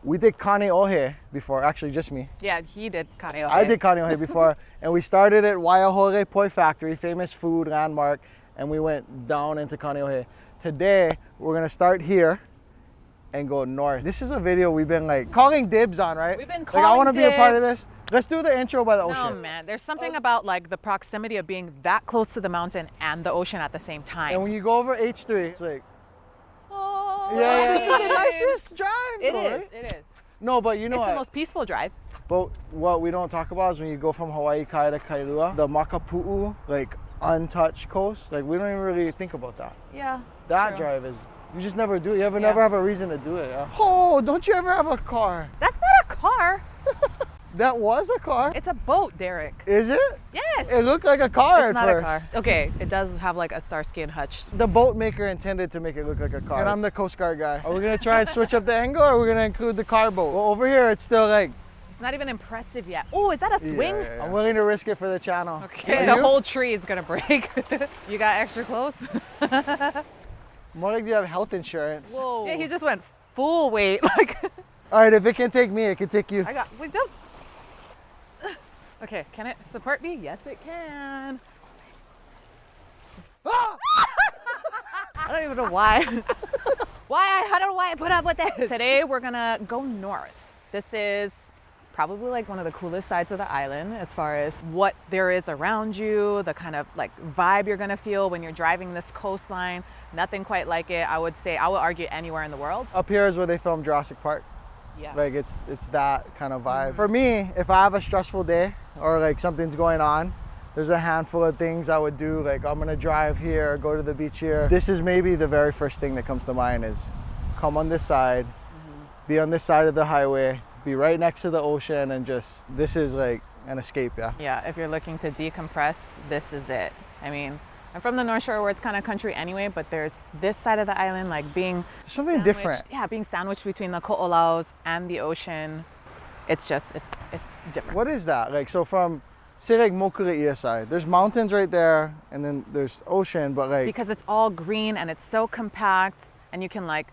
We did Kaneohe before, actually just me. Yeah, he did Kaneohe. I did Kaneohe before, and we started at Waiahole Poi Factory, famous food landmark, and we went down into Kaneohe. Today, we're gonna start here and go north. This is a video we've been like calling dibs on, right? We've been like, I want to calling be a part of dibs. this. Let's do the intro by the ocean. No, man. There's something about like the proximity of being that close to the mountain and the ocean at the same time. And when you go over H3, it's like, oh, yeah, this is the nicest drive. It though, is. right? It is. No, but you know It's the what? most peaceful drive. But what we don't talk about is when you go from Hawaii Kai to Kailua, the Makapu'u, like untouched coast, like we don't even really think about that. Yeah. That true. drive is, you just never do it. You Yeah. never have a reason to do it. Yeah? Oh, don't you ever have a car? That's not a car. That was a car. It's a boat, Derek. Is it? Yes. It looked like a car It's at not first. a car. Okay, it does have like a Starsky and Hutch. The boat maker intended to make it look like a car. And I'm the Coast Guard guy. Are we gonna try and switch up the angle, or are we gonna include the car boat? Well, over here it's still like, It's not even impressive yet. Oh, is that a swing? yeah. I'm willing to risk it for the channel. Okay, Are the you? whole tree is gonna break. You got extra clothes? More like you have health insurance. Whoa. Yeah, he just went full weight. Like, All right, if it can take me, it can take you. wait, don't. Okay, can it support me? Yes, it can. Ah! I don't even know why. I don't know why I put up with this. Today we're gonna go north. This is probably like one of the coolest sides of the island as far as what there is around you, the kind of like vibe you're gonna feel when you're driving this coastline. Nothing quite like it. I would argue anywhere in the world. Up here is where they filmed Jurassic Park. Yeah. Like it's that kind of vibe. For me, if I have a stressful day or like something's going on, there's a handful of things I would do. Like I'm gonna drive here, go to the beach here. This is maybe the very first thing that comes to mind is come on this side, be on this side of the highway, be right next to the ocean, and just, this is like an escape, yeah. Yeah, if you're looking to decompress, this is it. I mean, I'm from the North Shore where it's kind of country anyway, but there's this side of the island like being There's something sandwiched- different. Yeah, being sandwiched between the ko'olaus and the ocean. It's just, it's different. What is that? Like, so from, say like Mokuleia side, there's mountains right there, and then there's ocean, but like, Because it's all green and it's so compact, and you can like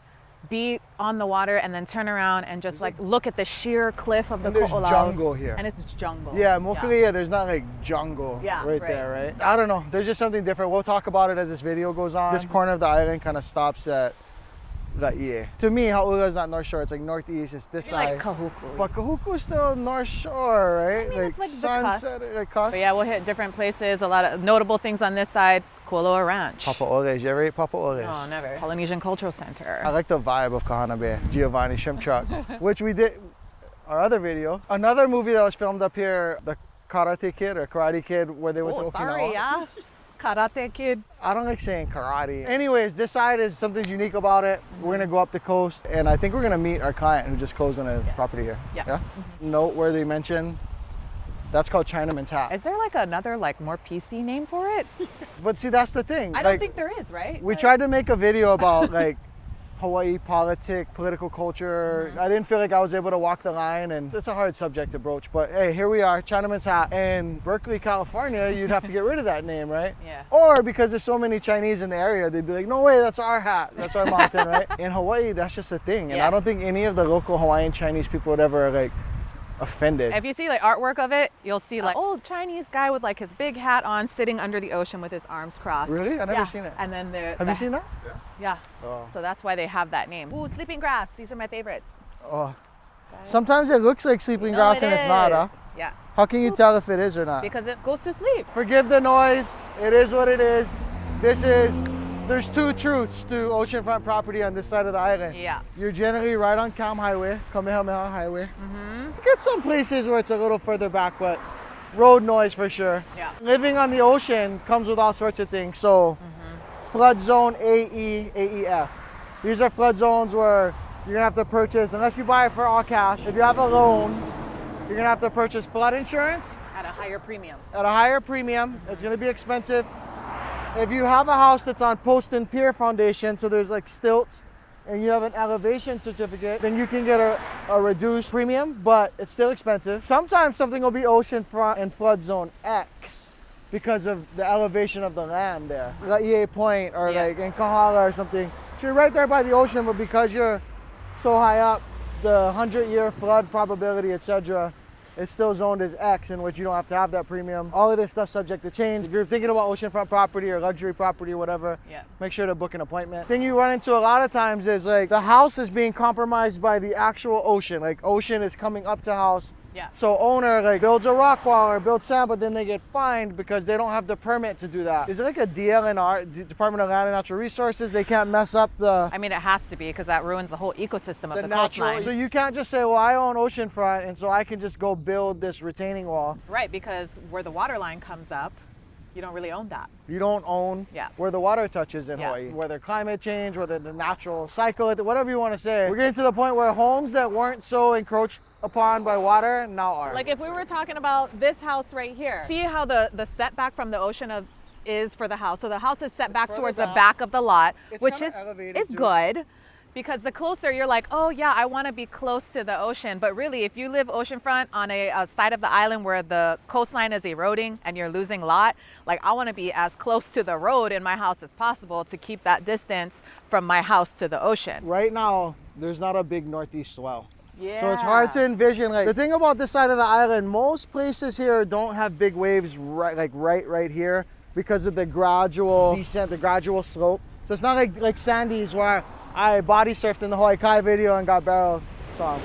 be on the water and then turn around and just like look at the sheer cliff of the And there's ko'olaus. jungle here. And it's jungle. yeah, Mokuleia, there's not like jungle Yeah, right right. there, right? I don't know, there's just something different. We'll talk about it as this video goes on. This corner of the island kind of stops at Laie. To me, Hau'ula is not North Shore, it's like northeast, it's this Maybe side. like Kahuku. But Kahuku's still North Shore, right? I mean, it's like the sunset, like cusp. But yeah, we'll hit different places. A lot of notable things on this side. Kualoa Ranch. Papa Ole's, you ever ate Papa Ole's? No, never. Polynesian Cultural I Center. like the vibe of Kahana Bay, Giovanni Shrimp Truck, which we did our other video. Another movie that was filmed up here, the Karate Kid or Karate Kid, where they went to Oh, Okinawa. sorry, yeah. Karate Kid. I don't like saying karate. Anyways, this side is something's unique about it. We're gonna go up the coast, and I think we're gonna meet our client who just closed on a property here. Yeah. Noteworthy mention. That's called Chinaman's hat. Is there like another like more PC name for it? But see, that's the thing. I don't think there is, right? We Like- tried to make a video about like Hawaii politics, political culture. I didn't feel like I was able to walk the line, and it's a hard subject to broach. But hey, here we are, Chinaman's hat. In Berkeley, California, you'd have to get rid of that name, right? Yeah. Or because there's so many Chinese in the area, they'd be like, no way, that's our hat, that's our mountain, right? In Hawaii, that's just a thing. And Yeah. I don't think any of the local Hawaiian Chinese people would ever like offended. If you see like artwork of it, you'll see like old Chinese guy with like his big hat on, sitting under the ocean with his arms crossed. Really? I've never Yeah. seen it. And then Have you seen that? Yeah. Oh. So that's why they have that name. Ooh, sleeping grass. These are my favorites. Oh. Sometimes it looks like sleeping No, grass it and it's not, huh? is. Yeah. How can you tell if it is or not? Because it goes to sleep. Forgive the noise. It is what it is. There's two truths to oceanfront property on this side of the island. Yeah. You're generally right on Kam Highway, Kamehameha Highway. Get some places where it's a little further back, but road noise for sure. Yeah. Living on the ocean comes with all sorts of things. So flood zone AE, AEF. These are flood zones where you're gonna have to purchase, unless you buy it for all cash, if you have a loan, you're gonna have to purchase flood insurance At a higher premium. at a higher premium. It's gonna be expensive. If you have a house that's on post and pier foundation, so there's like stilts, and you have an elevation certificate, then you can get a reduced premium, but it's still expensive. Sometimes something will be oceanfront and flood zone X because of the elevation of the land there. Laie Point or Yeah. like in Kaaawa or something. So you're right there by the ocean, but because you're so high up, the 100-year flood probability, etc., is still zoned as X, in which you don't have to have that premium. All of this stuff subject to change. If you're thinking about oceanfront property or luxury property or whatever, make sure to book an appointment. Thing you run into a lot of times is like the house is being compromised by the actual ocean. Like ocean is coming up to house. So owner like builds a rock wall or builds sand, but then they get fined because they don't have the permit to do that. Is it like a DLNR, Department of Land and Natural Resources? They can't mess up the... I mean, it has to be, because that ruins the whole ecosystem of the coastline. So you can't just say, well, I own oceanfront, and so I can just go build this retaining wall. Right, because where the water line comes up, you don't really own that. You don't own where the water touches in Hawaii, whether climate change, whether the natural cycle, whatever you want to say. We're getting to the point where homes that weren't so encroached upon by water now are. Like if we were talking about this house right here, see how the setback from the ocean is for the house. So the house is set back towards the back of the lot, which is good. Because the closer you're like, oh yeah, I want to be close to the ocean. But really, if you live oceanfront on a side of the island where the coastline is eroding and you're losing lot, like I want to be as close to the road in my house as possible to keep that distance from my house to the ocean. Right now, there's not a big northeast swell. So it's hard to envision. Like the thing about this side of the island, most places here don't have big waves right here because of the gradual descent, the gradual slope. So it's not like Sandy's where I body surfed in the Hawaii Kai video and got barreled. So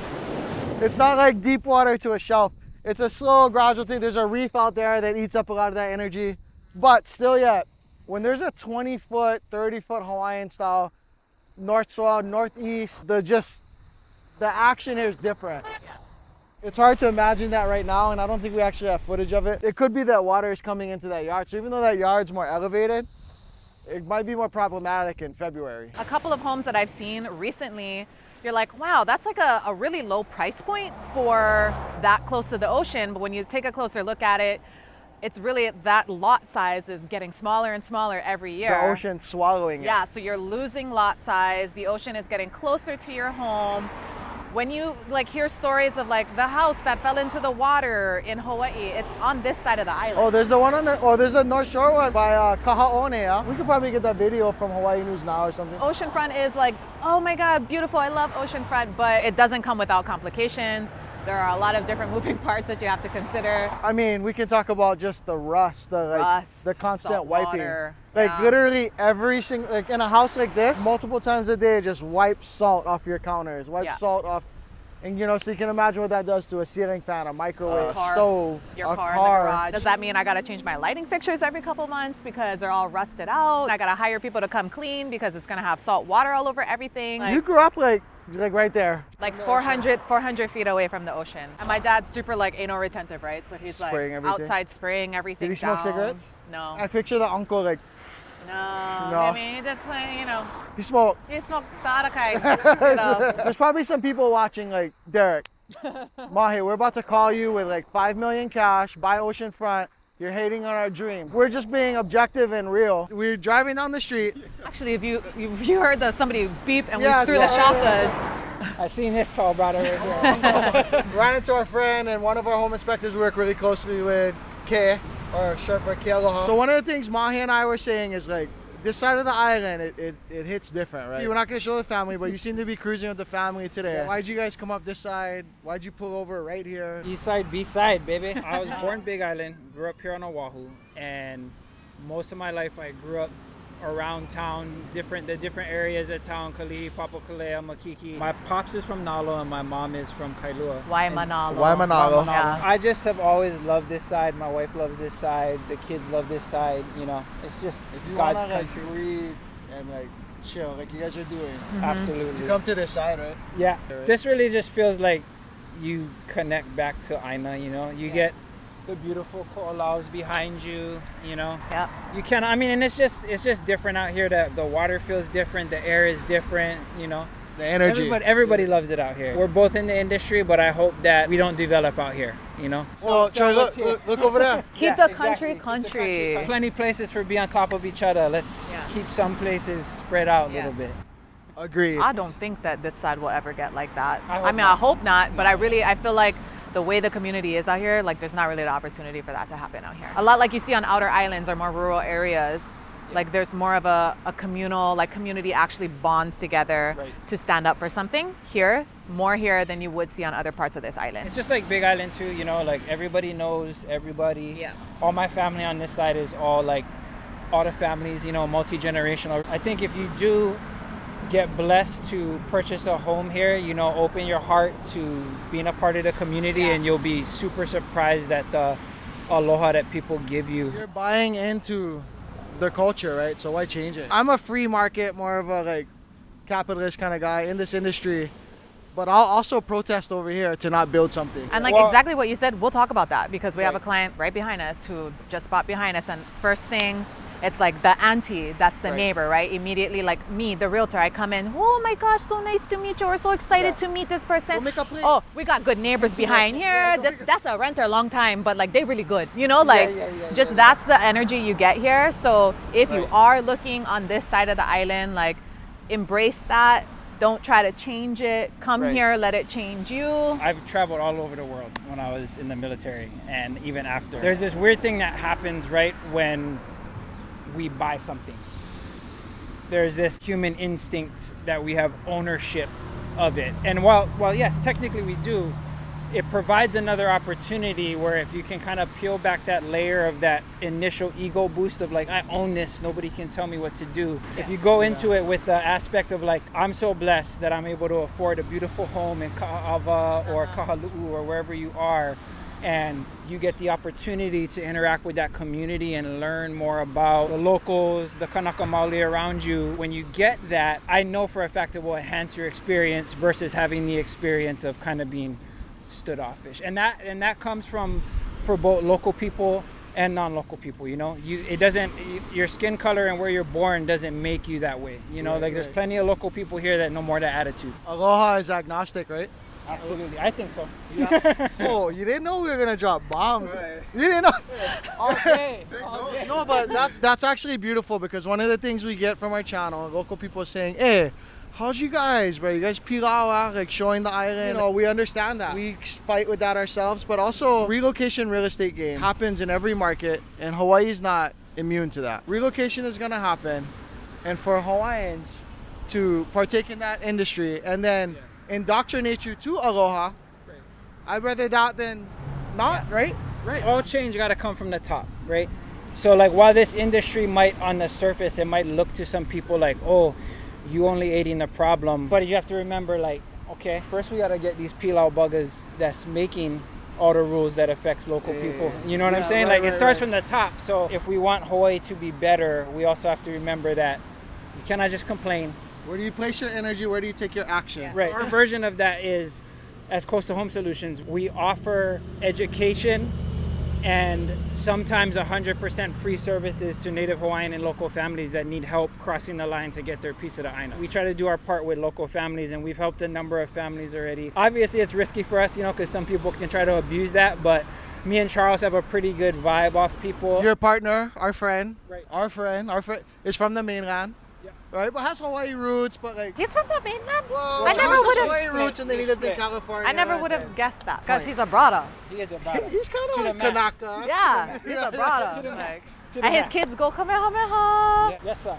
it's not like deep water to a shelf. It's a slow, gradual thing. There's a reef out there that eats up a lot of that energy. But still yet, when there's a 20-foot, 30-foot Hawaiian style north swell, northeast, the action here is different. It's hard to imagine that right now, and I don't think we actually have footage of it. It could be that water is coming into that yard. So even though that yard's more elevated, it might be more problematic in February. A couple of homes that I've seen recently, you're like, wow, that's like a really low price point for that close to the ocean. But when you take a closer look at it, it's really that lot size is getting smaller and smaller every year. The ocean's swallowing it. Yeah, so you're losing lot size. The ocean is getting closer to your home. When you like hear stories of like the house that fell into the water in Hawaii, it's on this side of the island. Oh, there's the one there's a North Shore one by Kaneohe. We could probably get that video from Hawaii News Now or something. Oceanfront is like, oh my God, beautiful. I love Oceanfront, but it doesn't come without complications. There are a lot of different moving parts that you have to consider. I mean, we can talk about just the rust, the constant wiping. Water. Like literally every single, like in a house like this, multiple times a day, just wipe salt off your counters, wipe salt off. And you know, so you can imagine what that does to a ceiling fan, a microwave, a stove, your a car in the garage. Does that mean I gotta change my lighting fixtures every couple months because they're all rusted out? I gotta hire people to come clean because it's gonna have salt water all over everything. You grew up like right there. Like 400 feet away from the ocean. And my dad's super like anal retentive, right? So he's spraying like everything. outside spraying everything. Did he smoke cigarettes? No. I picture the uncle like. No. I mean, that's like, you know. He smoked. He smoked the arakai. You know. There's probably some people watching like, Derek, Mahi, we're about to call you with like 5 million cash, buy oceanfront. You're hating on our dream. We're just being objective and real. We're driving down the street. Actually, if you heard somebody beep and we threw the shakas. I seen this tall brother right here. Ran into our friend, and one of our home inspectors we work really closely with, Kay, or short for Kealoha. So one of the things Mahi and I were saying is like, this side of the island, it hits different, right? We're not gonna show the family, but you seem to be cruising with the family today. Yeah. Why'd you guys come up this side? Why'd you pull over right here? East side, B side, baby. I was born Big Island, grew up here on Oahu, and most of my life I grew up around town, the different areas of town, Kalihi, Papakolea, Makiki. My pops is from Nalo and my mom is from Kailua. Waimanalo. Yeah. I just have always loved this side. My wife loves this side. The kids love this side. You know, it's just God's country. Like, read and like chill, like you guys are doing. Mm-hmm. Absolutely. You come to this side, right? Yeah. This really just feels like you connect back to Aina. You know, you get the beautiful ko'olaus behind you, you know. Yeah. You can, I mean, and it's just different out here. That the water feels different, the air is different, you know. The energy. Everybody loves it out here. We're both in the industry, but I hope that we don't develop out here, you know. Well, Troy, look over there. Keep the country. Plenty places for be on top of each other. Let's keep some places spread out a little bit. Agreed. I don't think that this side will ever get like that. I hope not, but I feel like the way the community is out here, like there's not really the opportunity for that to happen out here. A lot like you see on outer islands or more rural areas, like there's more of a communal, like community actually bonds together to stand up for something. Here, more here than you would see on other parts of this island. It's just like Big Island too, you know, like everybody knows everybody. Yeah. All my family on this side is all the families, you know, multi-generational. I think if you do get blessed to purchase a home here, you know, open your heart to being a part of the community, and you'll be super surprised at the aloha that people give you. You're buying into the culture, right? So why change it? I'm a free market, more of a like capitalist kind of guy in this industry, but I'll also protest over here to not build something. And like Well- exactly what you said, we'll talk about that because we have a Right. client right behind us who just bought behind us, and first thing, it's like the auntie, that's the Right. neighbor, right? Immediately, like me, the realtor, I come in, oh my gosh, so nice to meet you. We're so excited to meet this person. We'll make a plate. Oh, we got good neighbors behind here. That's a renter, long time, but like they really good. You know, like just that's the energy you get here. So if you Right. are looking on this side of the island, like embrace that. Don't try to change it. Come Right. here, let it change you. I've traveled all over the world when I was in the military and even after. There's this weird thing that happens right when we buy something. There's this human instinct that we have ownership of it. And while yes, technically we do, it provides another opportunity where if you can kind of peel back that layer of that initial ego boost of like, I own this, nobody can tell me what to do. If you go into it with the aspect of like, I'm so blessed that I'm able to afford a beautiful home in Kaaawa or Kahaluu or wherever you are, and you get the opportunity to interact with that community and learn more about the locals, the Kanaka Maoli around you. When you get that, I know for a fact it will enhance your experience versus having the experience of kind of being stood offish. And that comes from for both local people and non-local people, you know. Your skin color and where you're born doesn't make you that way, you know. There's plenty of local people here that know more of that attitude. Aloha is agnostic, right? Absolutely, I think so. Yeah. Oh, you didn't know we were gonna drop bombs. You didn't know. All day. No, but that's actually beautiful because one of the things we get from our channel, local people saying, "Hey, how's you guys, bro? You guys pilawa, like showing the island." You know, we understand that. We fight with that ourselves, but also relocation real estate game happens in every market, and Hawaii is not immune to that. Relocation is gonna happen, and for Hawaiians to partake in that industry and then indoctrinate you to aloha, I'd rather that than not, right? Right. All change got to come from the top, right? So like while this industry might on the surface, it might look to some people like, oh, you only aiding the problem. But you have to remember like, okay, first we got to get these pilau buggers that's making all the rules that affects local people. You know what I'm saying? Like it starts from the top. So if we want Hawaii to be better, we also have to remember that you cannot just complain. Where do you place your energy? Where do you take your action? Right. Our version of that is, as Coastal Home Solutions, we offer education and sometimes 100% free services to Native Hawaiian and local families that need help crossing the line to get their piece of the island. We try to do our part with local families, and we've helped a number of families already. Obviously, it's risky for us, you know, because some people can try to abuse that, but me and Charles have a pretty good vibe off people. Your partner, our friend, Right. our friend is from the mainland. Right, but has Hawaii roots, but like He's from the mainland. well, I never Charles has would Hawaii have. roots, and then he lived in California. I never would have guessed that because he's a brother. He is about He's kind To of the like max. Kanaka. Yeah, he's a to brother. the max. To the And his max. kids go kamehameha. Yeah. Yes, sir.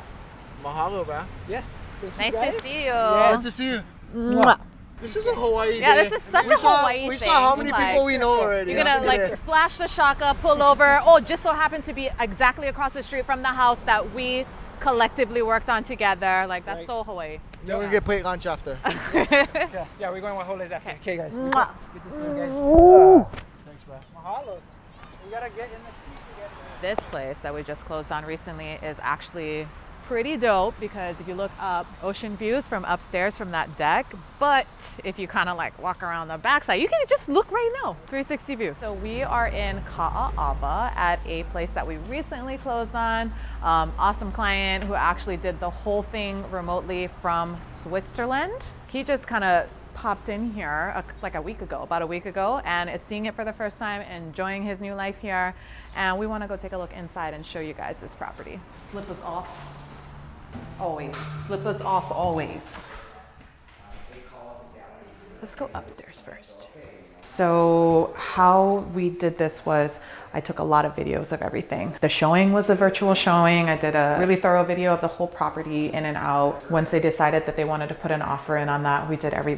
Mahalo, bro. Yes. Thank you, Nice guys. to see you. Yes. Nice to see you. Mwah. This is a Hawaii Yeah, day. this is such we a saw, Hawaii We thing. saw how many Like, people we know already. You're gonna today. like flash the shaka, pull over. Oh, just so happened to be exactly across the street from the house that we collectively worked on together. Like that's Right. so Hawaii. Then we're gonna get plate lunch after. Yeah, we're going Waiahole after. Okay, guys. Mwah. Good to see you guys. Thanks, bro. Mahalo. We gotta get in the seat together. This place that we just closed on recently is actually pretty dope because if you look up, ocean views from upstairs from that deck, but if you kind of like walk around the backside, you can just look right now, 360 view. So we are in Kaaawa at a place that we recently closed on. Awesome client who actually did the whole thing remotely from Switzerland. He just kind of popped in here about a week ago, and is seeing it for the first time, enjoying his new life here. And we want to go take a look inside and show you guys this property. Slippers off. Always. Slippers off always. Let's go upstairs first. So how we did this was I took a lot of videos of everything. The showing was a virtual showing. I did a really thorough video of the whole property in and out. Once they decided that they wanted to put an offer in on that, we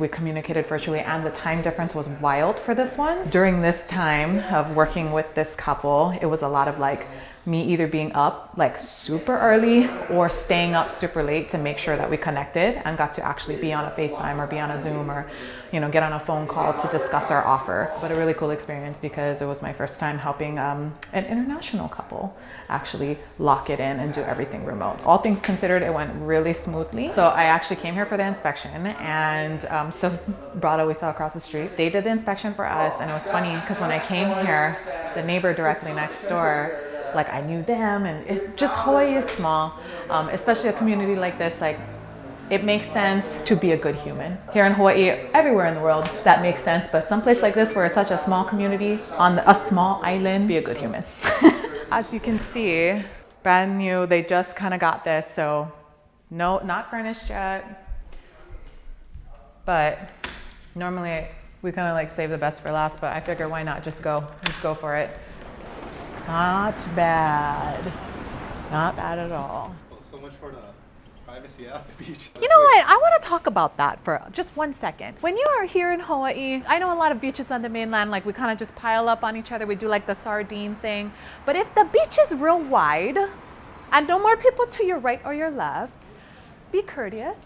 communicated virtually, and the time difference was wild for this one. During this time of working with this couple, it was a lot of like me either being up like super early or staying up super late to make sure that we connected and got to actually be on a FaceTime or be on a Zoom or, you know, get on a phone call to discuss our offer. But a really cool experience because it was my first time helping an international couple actually lock it in and do everything remote. All things considered, it went really smoothly. So I actually came here for the inspection, and so Brada we saw across the street, they did the inspection for us. And it was funny because when I came here, the neighbor directly next door, like I knew them, and it's just Hawaii is small, especially a community like this. Like it makes sense to be a good human. Here in Hawaii, everywhere in the world, that makes sense. But someplace like this where it's such a small community on a small island, be a good human. As you can see, brand new, they just kind of got this. So no, not furnished yet. But normally we kind of like save the best for last, but I figure why not just go for it. Not bad. Not bad at all. So much for the privacy at the beach. You know what? I want to talk about that for just 1 second. When you are here in Hawaii, I know a lot of beaches on the mainland, like we kind of just pile up on each other. We do like the sardine thing. But if the beach is real wide and no more people to your right or your left, be courteous.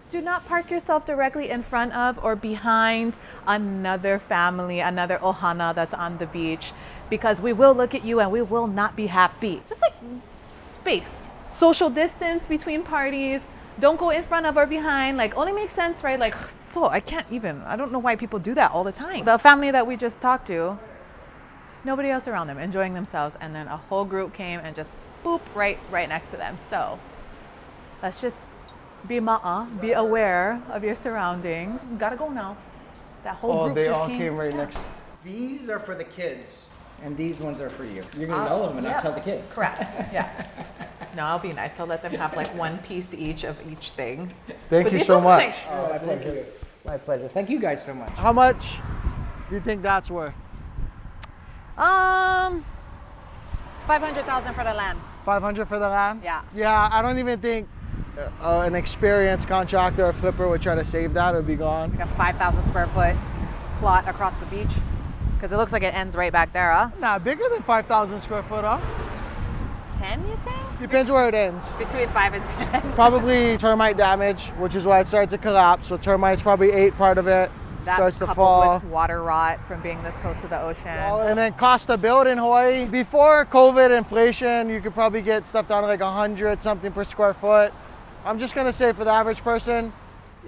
Do not park yourself directly in front of or behind another family, another ohana that's on the beach, because we will look at you and we will not be happy. Just like space. Social distance between parties. Don't go in front of or behind. Like only makes sense, right? Like, so I don't know why people do that all the time. The family that we just talked to, nobody else around them, enjoying themselves. And then a whole group came and just boop, right next to them. So let's just be aware of your surroundings. You gotta go now. That whole group they just all came right next. These are for the kids, and these ones are for you. You're gonna know them and not tell the kids. Correct. Yeah. No, I'll be nice. I'll let them have like one piece each of each thing. Thank But you these so are much. nice. Oh, my pleasure. My pleasure. Thank you guys so much. How much do you think that's worth? 500,000 for the land. 500 for the land? Yeah. Yeah, I don't even think an experienced contractor or flipper would try to save that. It would be gone. Like a 5,000 square foot plot across the beach. Because it looks like it ends right back there, huh? Nah, bigger than 5,000 square foot, huh? 10, you think? Depends where it ends. Between 5 and 10. Probably termite damage, which is why it starts to collapse. So termites probably ate part of it. That starts to coupled fall. with water rot from being this close to the ocean. And then cost to build in Hawaii. Before COVID inflation, you could probably get stuff down to like 100 something per square foot. I'm just gonna say for the average person,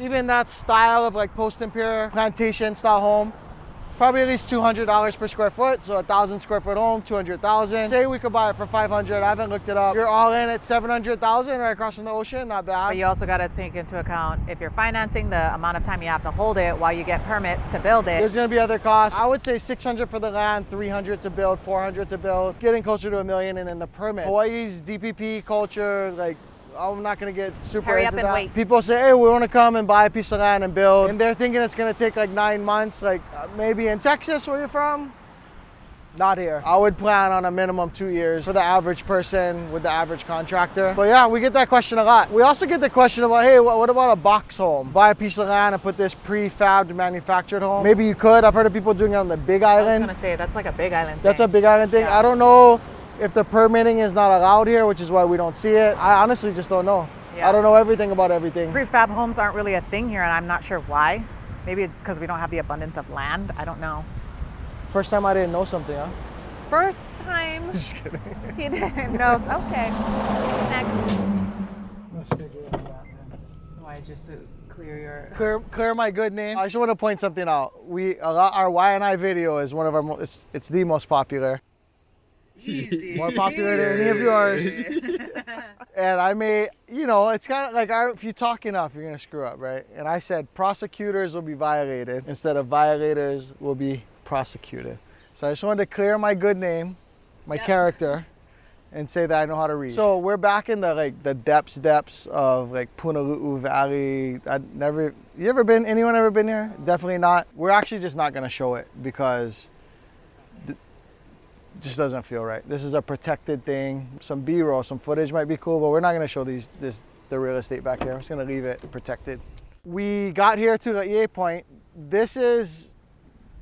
even that style of like post-imperial plantation style home, probably at least $200 per square foot. So 1,000 square foot home, 200,000. Say we could buy it for 500. I haven't looked it up. You're all in at 700,000 right across from the ocean. Not bad. But you also got to take into account if you're financing the amount of time you have to hold it while you get permits to build it. There's gonna be other costs. I would say 600 for the land, 300 to build, 400 to build, getting closer to $1 million, and then the permit. Hawaii's DPP culture, like, I'm not gonna get super Hurry into up and that. wait. People say, hey, we wanna come and buy a piece of land and build. And they're thinking it's gonna take like 9 months, like maybe in Texas where you're from. Not here. I would plan on a minimum 2 years for the average person with the average contractor. But yeah, we get that question a lot. We also get the question about, hey, what about a box home? Buy a piece of land and put this prefabbed manufactured home. Maybe you could. I've heard of people doing it on the Big I was Island. going to say, that's like a Big Island That's thing. a Big Island thing. Yeah. I don't know if the permitting is not allowed here, which is why we don't see it. I honestly just don't know. Yeah. I don't know everything about everything. Prefab homes aren't really a thing here, and I'm not sure why. Maybe because we don't have the abundance of land. I don't know. First time I didn't know something, huh? First time Just kidding. he didn't know. Okay. Next. Let's figure it out, man. Why just to clear your... Clear my good name. I just want to point something out. Our Y&I video is one of our it's the most popular. Easy. More popular than any of yours. And I may, it's kind of like if you talk enough, you're going to screw up, right? And I said prosecutors will be violated instead of violators will be prosecuted. So I just wanted to clear my good name, my character, and say that I know how to read. So we're back in the depths of like Punuluu Valley. Anyone ever been here? Definitely not. We're actually just not going to show it because just doesn't feel right. This is a protected thing. Some B-roll, some footage might be cool, but we're not gonna show the real estate back here. I'm just gonna leave it protected. We got here to Laie Point. This is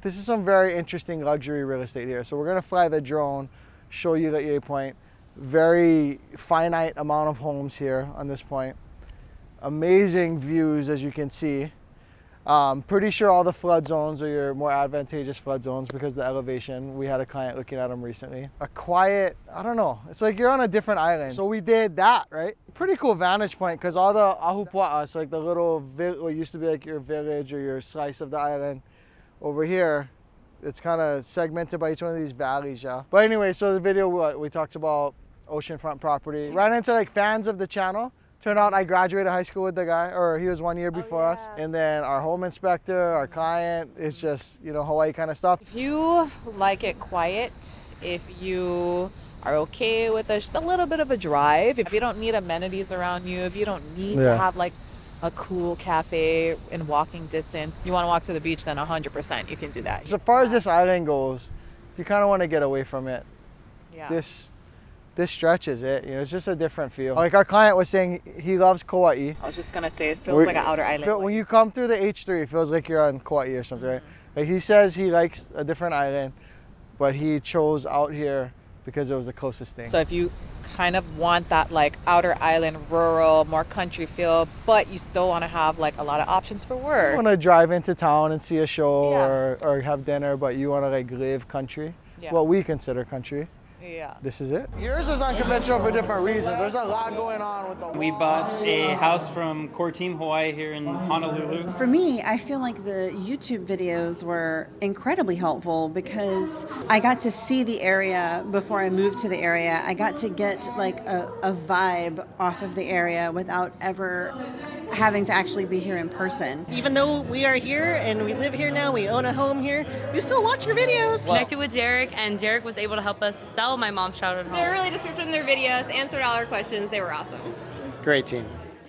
some very interesting luxury real estate here. So we're gonna fly the drone, show you Laie Point. Very finite amount of homes here on this point. Amazing views, as you can see. Pretty sure all the flood zones are your more advantageous flood zones because of the elevation. We had a client looking at them recently. A quiet, I don't know, it's like you're on a different island. So we did that, right? Pretty cool vantage point because all the ahupua'a, so like the little, what used to be like your village or your slice of the island over here, it's kind of segmented by each one of these valleys, yeah. But anyway, so the video, we talked about oceanfront property. Ran into like fans of the channel. Turned out I graduated high school with the guy, or he was 1 year before us. And then our home inspector, our client, it's just, you know, Hawaii kind of stuff. If you like it quiet, if you are okay with a little bit of a drive, if you don't need amenities around you, if you don't need to have like a cool cafe in walking distance, you want to walk to the beach, then 100% you can do that. So far as this island goes, you kind of want to get away from it. Yeah. This stretch is it. You know, it's just a different feel. Like our client was saying, he loves Kauai. I was just gonna say, it feels like an outer island. When you come through the H3, it feels like you're on Kauai or something, right? Like he says he likes a different island, but he chose out here because it was the closest thing. So if you kind of want that like outer island, rural, more country feel, but you still want to have like a lot of options for work. You want to drive into town and see a show or have dinner, but you want to like live country, what we consider country. Yeah. This is it. Yours is unconventional for different reasons. There's a lot going on with the We bought a house from Core Team Hawaii here in Honolulu. For me, I feel like the YouTube videos were incredibly helpful because I got to see the area before I moved to the area. I got to get like a vibe off of the area without ever having to actually be here in person. Even though we are here and we live here now, we own a home here, we still watch your videos. Connected with Derek, and Derek was able to help us sell my mom's childhood home. They're really descriptive in their videos, answered all our questions. They were awesome. Great team.